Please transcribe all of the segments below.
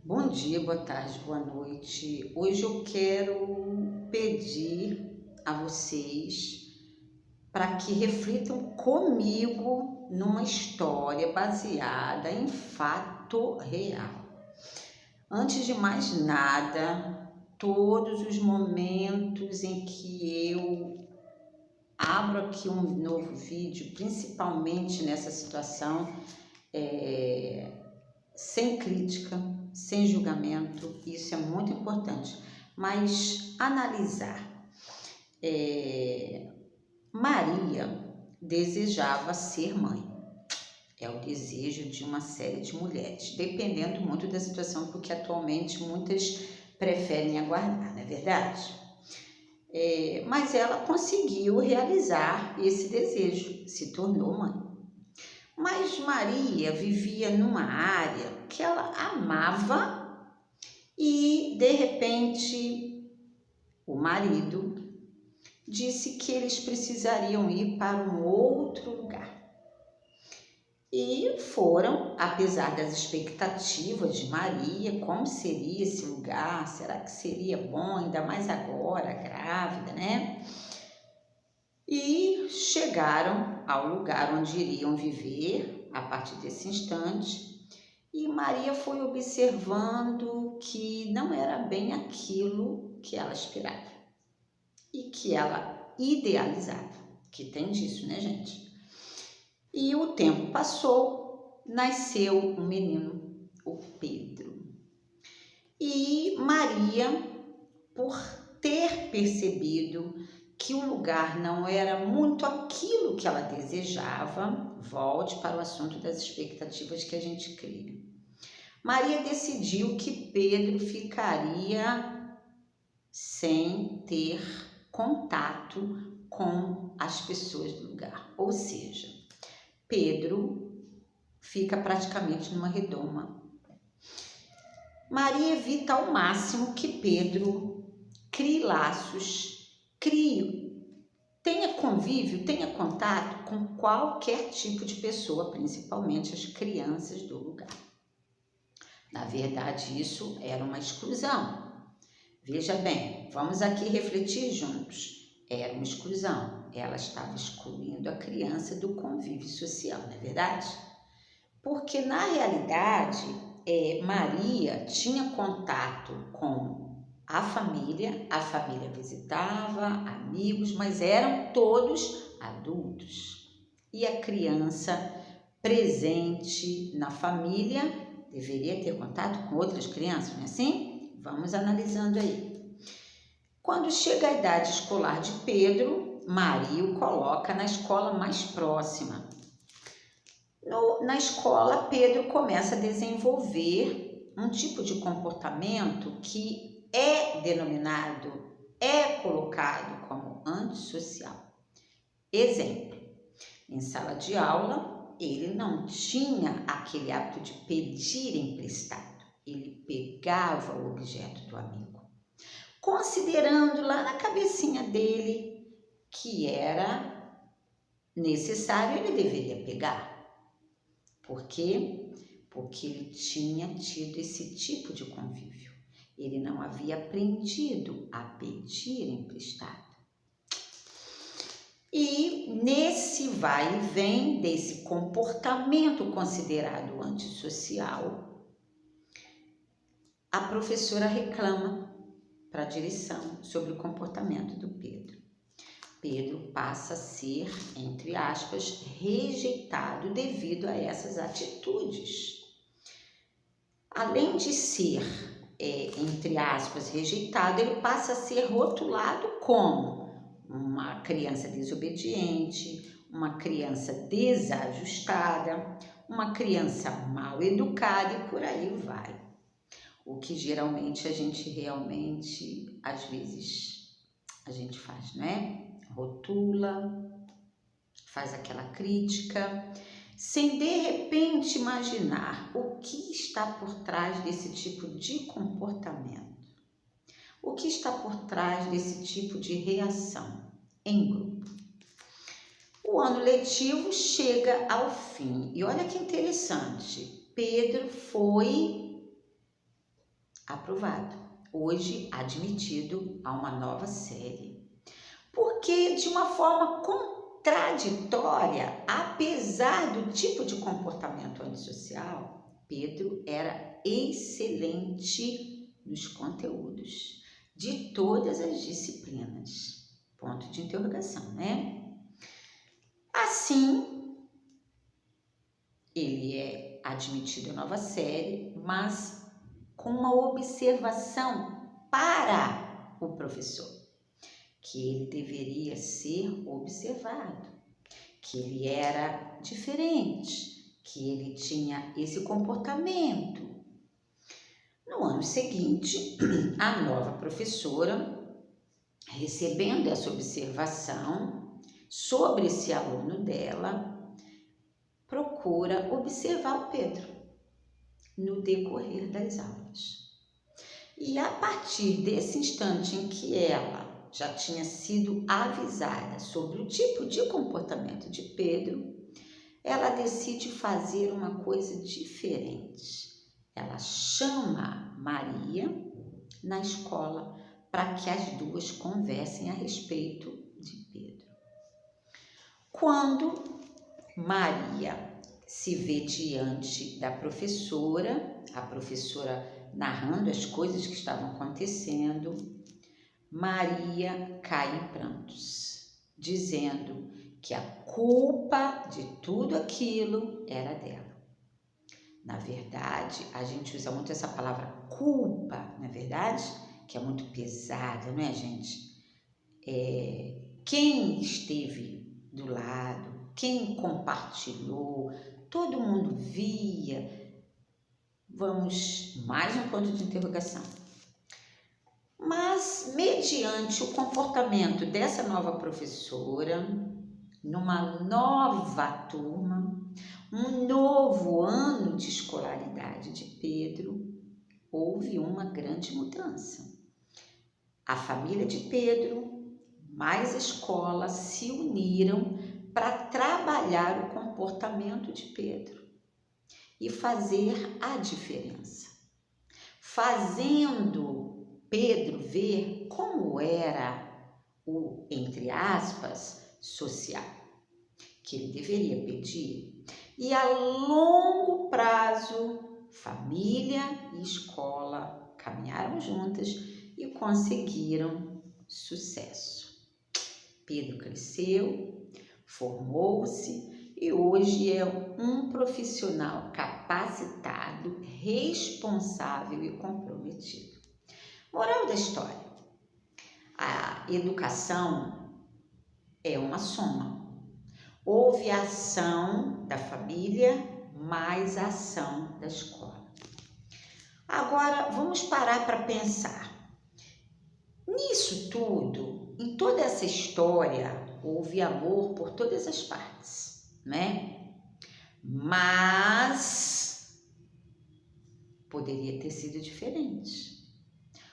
Bom dia, boa tarde, boa noite. Hoje eu quero pedir a vocês para que reflitam comigo numa história baseada em fato real. Antes de mais nada, todos os momentos em que eu abro aqui um novo vídeo, principalmente nessa situação, sem crítica, sem julgamento, isso é muito importante, mas analisar. Maria desejava ser mãe, é o desejo de uma série de mulheres, dependendo muito da situação, porque atualmente muitas preferem aguardar, não é verdade? Mas ela conseguiu realizar esse desejo, se tornou mãe. Mas Maria vivia numa área que ela amava e, de repente, o marido disse que eles precisariam ir para um outro lugar. E foram, apesar das expectativas de Maria, como seria esse lugar, será que seria bom, ainda mais agora, grávida, né? E chegaram ao lugar onde iriam viver a partir desse instante, e Maria foi observando que não era bem aquilo que ela esperava e que ela idealizava, que tem disso, né, gente? E o tempo passou, nasceu um menino, o Pedro. E Maria, por ter percebido que o lugar não era muito aquilo que ela desejava, volte para o assunto das expectativas que a gente cria. Maria decidiu que Pedro ficaria sem ter contato com as pessoas do lugar, ou seja, Pedro fica praticamente numa redoma. Maria evita ao máximo que Pedro crie laços, tenha convívio, tenha contato com qualquer tipo de pessoa, principalmente as crianças do lugar. Na verdade, isso era uma exclusão. Veja bem, vamos aqui refletir juntos. Era uma exclusão. Ela estava excluindo a criança do convívio social, não é verdade? Porque, na realidade, Maria tinha contato com a família visitava, amigos, mas eram todos adultos. E a criança presente na família deveria ter contato com outras crianças, não é assim? Vamos analisando aí. Quando chega a idade escolar de Pedro, Maria o coloca na escola mais próxima. Na escola, Pedro começa a desenvolver um tipo de comportamento que é denominado, é colocado como antissocial. Exemplo, em sala de aula, ele não tinha aquele hábito de pedir emprestado, ele pegava o objeto do amigo, considerando lá na cabecinha dele que era necessário, ele deveria pegar. Por quê? Porque ele tinha tido esse tipo de convívio. Ele não havia aprendido a pedir emprestado. E nesse vai e vem desse comportamento considerado antissocial, a professora reclama para a direção sobre o comportamento do Pedro. Pedro passa a ser, entre aspas, rejeitado devido a essas atitudes. Além de ser, entre aspas, rejeitado, ele passa a ser rotulado como uma criança desobediente, uma criança desajustada, uma criança mal educada e por aí vai. O que geralmente a gente realmente, às vezes, a gente faz, não é? Rotula, faz aquela crítica, sem de repente imaginar o que está por trás desse tipo de comportamento. O que está por trás desse tipo de reação em grupo. O ano letivo chega ao fim e olha que interessante, Pedro foi aprovado. Hoje admitido a uma nova série. Porque de uma forma contraditória, apesar do tipo de comportamento antissocial, Pedro era excelente nos conteúdos de todas as disciplinas. Ponto de interrogação, né? Assim, ele é admitido à nova série, mas com uma observação para o professor, que ele deveria ser observado, que ele era diferente, que ele tinha esse comportamento. No ano seguinte, a nova professora, recebendo essa observação sobre esse aluno dela, procura observar o Pedro no decorrer das aulas. E a partir desse instante em que ela já tinha sido avisada sobre o tipo de comportamento de Pedro, ela decide fazer uma coisa diferente. Ela chama Maria na escola para que as duas conversem a respeito de Pedro. Quando Maria se vê diante da professora, a professora narrando as coisas que estavam acontecendo, Maria cai em prantos, dizendo que a culpa de tudo aquilo era dela. Na verdade, a gente usa muito essa palavra culpa, não é verdade? Que é muito pesada, não é, gente? Quem esteve do lado, quem compartilhou, todo mundo via. Vamos, mais um ponto de interrogação. Mas, mediante o comportamento dessa nova professora, numa nova turma, um novo ano de escolaridade de Pedro, houve uma grande mudança. A família de Pedro, mais a escola, se uniram para trabalhar o comportamento de Pedro e fazer a diferença, fazendo Pedro ver como era o, entre aspas, social, que ele deveria pedir. E a longo prazo, família e escola caminharam juntas e conseguiram sucesso. Pedro cresceu, formou-se e hoje é um profissional capacitado, responsável e comprometido. Moral da história: a educação é uma soma. Houve a ação da família mais a ação da escola. Agora, vamos parar para pensar. Nisso tudo, em toda essa história, houve amor por todas as partes, né? Mas poderia ter sido diferente.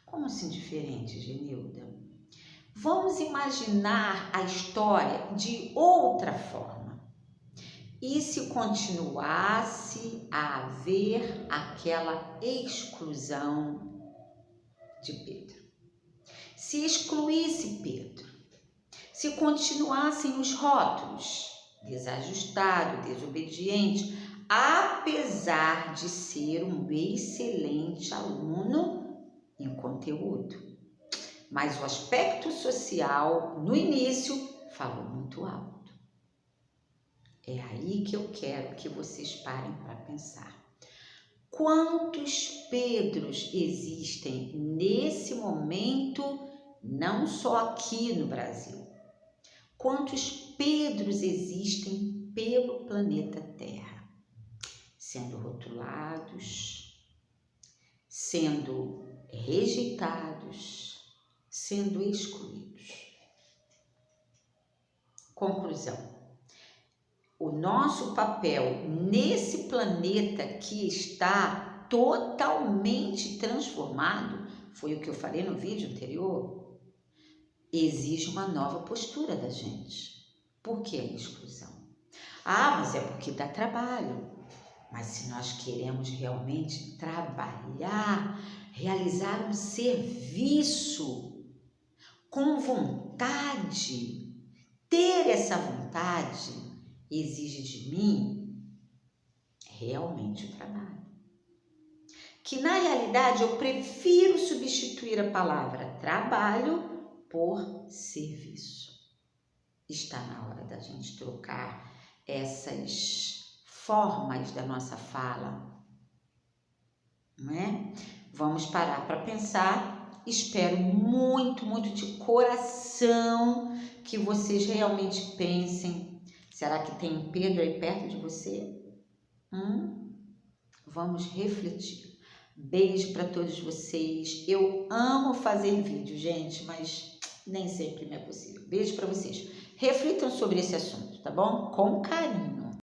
Como assim diferente, Genilda? Vamos imaginar a história de outra forma. E se continuasse a haver aquela exclusão de Pedro? Se excluísse Pedro? Se continuassem os rótulos, desajustado, desobediente, apesar de ser um excelente aluno em conteúdo? Mas o aspecto social, no início, falou muito alto. É aí que eu quero que vocês parem para pensar. Quantos Pedros existem nesse momento, não só aqui no Brasil? Quantos Pedros existem pelo planeta Terra? Sendo rotulados, sendo rejeitados, sendo excluídos. Conclusão: o nosso papel nesse planeta que está totalmente transformado, foi o que eu falei no vídeo anterior, exige uma nova postura da gente. Por que a exclusão? Ah, mas é porque dá trabalho. Mas se nós queremos realmente trabalhar, realizar um serviço com vontade, ter essa vontade exige de mim realmente o trabalho. Que na realidade eu prefiro substituir a palavra trabalho por serviço. Está na hora da gente trocar essas formas da nossa fala, não é? Vamos parar para pensar. Espero muito, muito de coração que vocês realmente pensem. Será que tem Pedro aí perto de você? Vamos refletir. Beijo para todos vocês. Eu amo fazer vídeo, gente, mas nem sempre me é possível. Beijo para vocês. Reflitam sobre esse assunto, tá bom? Com carinho.